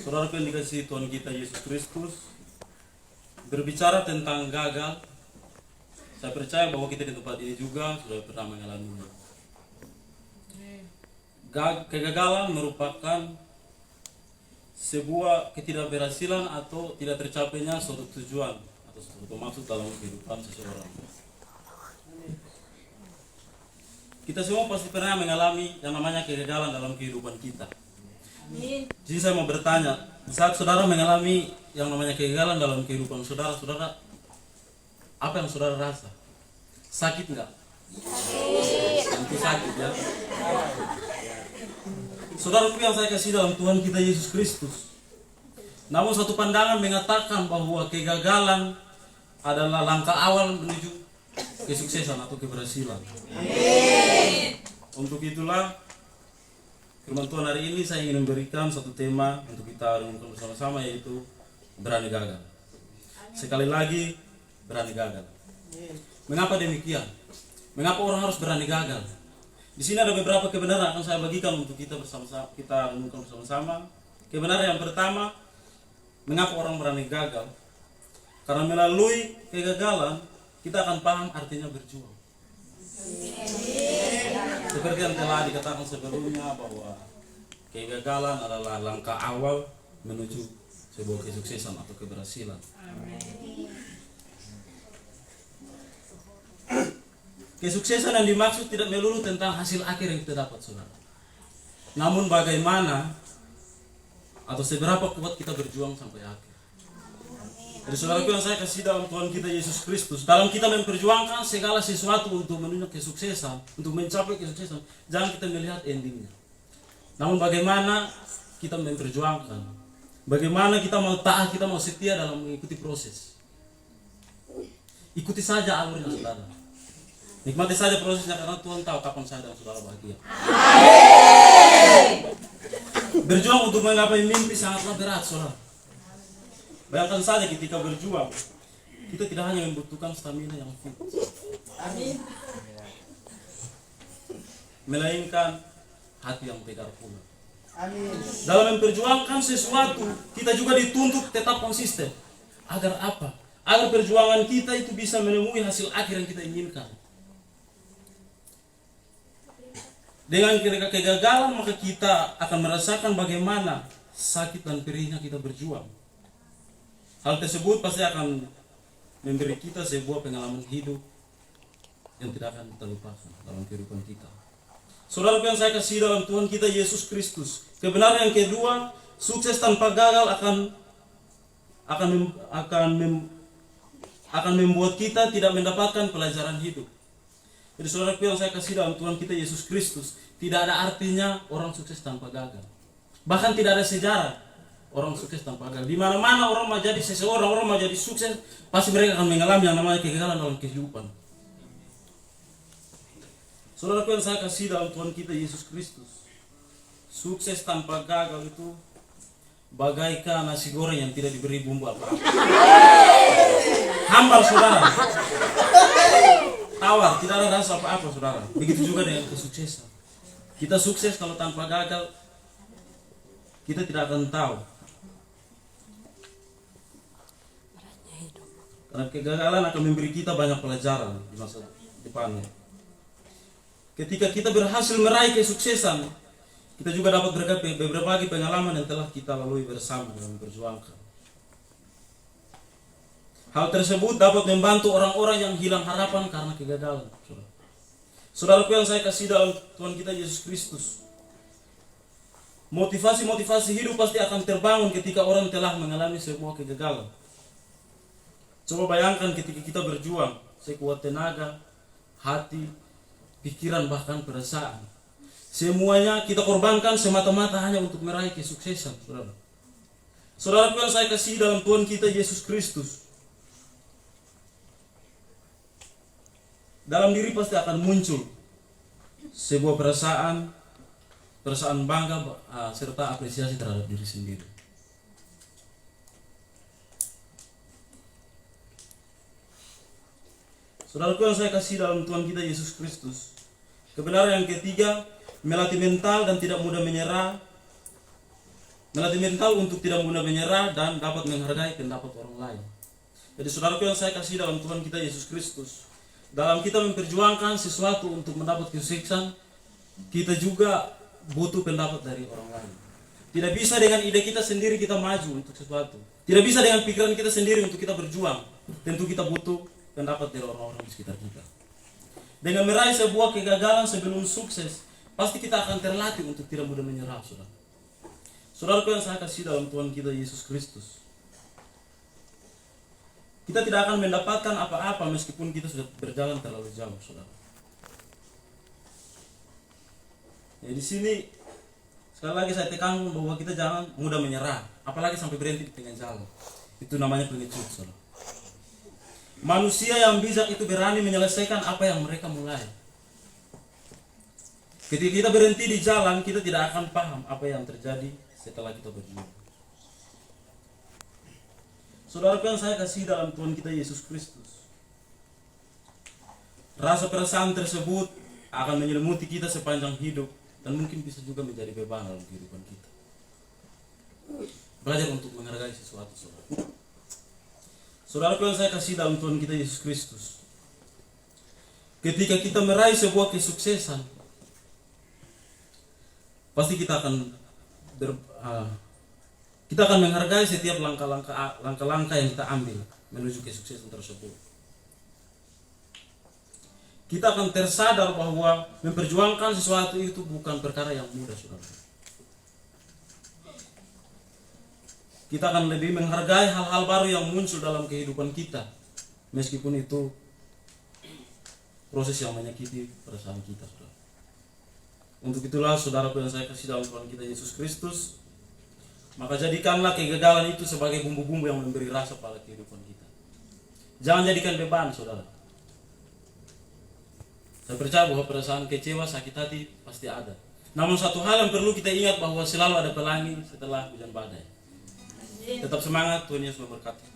Saudara yang dikasihi Tuhan kita Yesus Kristus, berbicara tentang gagal, saya percaya bahwa kita di tempat ini juga sudah pernah mengalaminya. Kegagalan merupakan sebuah ketidakberhasilan atau tidak tercapainya suatu tujuan atau suatu maksud dalam kehidupan seseorang. Kita semua pasti pernah mengalami yang namanya kegagalan dalam kehidupan kita. Jadi saya mau bertanya, saat saudara mengalami yang namanya kegagalan dalam kehidupan saudara, apa yang saudara rasa? Sakit enggak? Tentu sakit ya. Saudaraku yang saya kasih dalam Tuhan kita Yesus Kristus, namun satu pandangan mengatakan bahwa kegagalan adalah langkah awal menuju kesuksesan atau keberhasilan. Untuk itulah firman Tuhan hari ini saya ingin memberikan satu tema untuk kita renungkan bersama-sama, yaitu berani gagal. Sekali lagi, berani gagal. Mengapa demikian? Mengapa orang harus berani gagal? Di sini ada beberapa kebenaran akan saya bagikan untuk kita bersama-sama, kita renungkan bersama-sama. Kebenaran yang pertama, mengapa orang berani gagal? Karena melalui kegagalan kita akan paham artinya berjuang. Seperti yang telah dikatakan sebelumnya bahwa kegagalan adalah langkah awal menuju sebuah kesuksesan atau keberhasilan. Kesuksesan yang dimaksud tidak melulu tentang hasil akhir yang kita dapat, saudara. Namun bagaimana atau seberapa kuat kita berjuang sampai akhir. Jadi saudaraku yang saya kasih dalam Tuhan kita Yesus Kristus, dalam kita memperjuangkan segala sesuatu untuk menuju kesuksesan, untuk mencapai kesuksesan, jangan kita melihat endingnya. Namun bagaimana kita memperjuangkan, bagaimana kita mau taat, kita mau setia dalam mengikuti proses. Ikuti saja alurnya, saudara. Nikmati saja prosesnya, karena Tuhan tahu kapan saya dan saudara bahagia. Berjuang untuk menggapai mimpi sangatlah berat, saudara. Bayangkan saja ketika berjuang, kita tidak hanya membutuhkan stamina yang fit, melainkan hati yang tegar pula. Dalam memperjuangkan sesuatu, kita juga dituntut tetap konsisten. Agar apa? Agar perjuangan kita itu bisa menemui hasil akhir yang kita inginkan. Dengan kegagalan, maka kita akan merasakan bagaimana sakit dan perihnya kita berjuang. Hal tersebut pasti akan memberi kita sebuah pengalaman hidup yang tidak akan kita lupakan dalam kehidupan kita. Saudara yang saya kasih dalam Tuhan kita Yesus Kristus, kebenaran yang kedua, sukses tanpa gagal akan membuat kita tidak mendapatkan pelajaran hidup. Jadi saudara yang saya kasih dalam Tuhan kita Yesus Kristus, tidak ada artinya orang sukses tanpa gagal. Bahkan tidak ada sejarah orang sukses tanpa gagal. Di mana-mana orang mau jadi seseorang, orang mau jadi sukses, pasti mereka akan mengalami yang namanya kegagalan dalam kehidupan. Saudaraku yang saya kasih dalam Tuhan kita Yesus Kristus, sukses tanpa gagal itu bagaikan nasi goreng yang tidak diberi bumbu apa-apa. Hambar, saudara. Tawar, tidak ada rasa apa-apa, saudara. Begitu juga dengan kesuksesan. Kita sukses kalau tanpa gagal, kita tidak akan tahu. Karena kegagalan akan memberi kita banyak pelajaran di masa depannya. Ketika kita berhasil meraih kesuksesan, kita juga dapat berbagi pengalaman yang telah kita lalui bersama dalam memperjuangkan. Hal tersebut dapat membantu orang-orang yang hilang harapan karena kegagalan. Saudaraku yang saya kasih dalam Tuhan kita Yesus Kristus, motivasi hidup pasti akan terbangun ketika orang telah mengalami sebuah kegagalan. Coba bayangkan ketika kita berjuang, sekuat tenaga, hati, pikiran, bahkan perasaan. Semuanya kita korbankan semata-mata hanya untuk meraih kesuksesan, saudara. Saudaraku yang saya kasih dalam Tuhan kita Yesus Kristus, dalam diri pasti akan muncul sebuah perasaan bangga serta apresiasi terhadap diri sendiri. Saudaraku yang saya kasih dalam Tuhan kita Yesus Kristus, kebenaran yang ketiga, melatih mental dan tidak mudah menyerah Melatih mental untuk tidak mudah menyerah dan dapat menghargai pendapat orang lain. Jadi saudaraku yang saya kasih dalam Tuhan kita Yesus Kristus, dalam kita memperjuangkan sesuatu untuk mendapat kesuksesan, kita juga butuh pendapat dari orang lain. Tidak bisa dengan ide kita sendiri kita maju untuk sesuatu. Tidak bisa dengan pikiran kita sendiri untuk kita berjuang. Tentu kita butuh pendapat dari orang-orang di sekitar kita. Dengan meraih sebuah kegagalan sebelum sukses, pasti kita akan terlatih untuk tidak mudah menyerah, saudara. Saudaraku yang saya kasih dalam Tuhan kita Yesus Kristus, kita tidak akan mendapatkan apa-apa meskipun kita sudah berjalan terlalu jauh, saudara. Ya, di sini sekali lagi saya tekankan bahwa kita jangan mudah menyerah, apalagi sampai berhenti di tengah jalan. Itu namanya pengecut, saudara. Manusia yang bijak itu berani menyelesaikan apa yang mereka mulai. Ketika kita berhenti di jalan, kita tidak akan paham apa yang terjadi setelah kita berjuang. Saudara yang saya kasih dalam Tuhan kita Yesus Kristus, rasa perasaan tersebut akan menyelimuti kita sepanjang hidup dan mungkin bisa juga menjadi beban dalam kehidupan kita. Belajar untuk menghargai sesuatu, saudara. Saudara yang saya kasih dalam Tuhan kita Yesus Kristus, ketika kita meraih sebuah kesuksesan, pasti kita akan menghargai setiap langkah-langkah yang kita ambil menuju kesuksesan tersebut. Kita akan tersadar bahwa memperjuangkan sesuatu itu bukan perkara yang mudah, saudara. Kita akan lebih menghargai hal-hal baru yang muncul dalam kehidupan kita, meskipun itu proses yang menyakiti perasaan kita, saudara. Untuk itulah, saudaraku yang saya kasih dalam Tuhan kita Yesus Kristus, maka jadikanlah kegagalan itu sebagai bumbu-bumbu yang memberi rasa pada kehidupan kita. Jangan jadikan beban, saudara. Saya percaya bahwa perasaan kecewa, sakit hati pasti ada. Namun satu hal yang perlu kita ingat, bahwa selalu ada pelangi setelah hujan badai. Tetap semangat, Tuhan Yesus memberkati.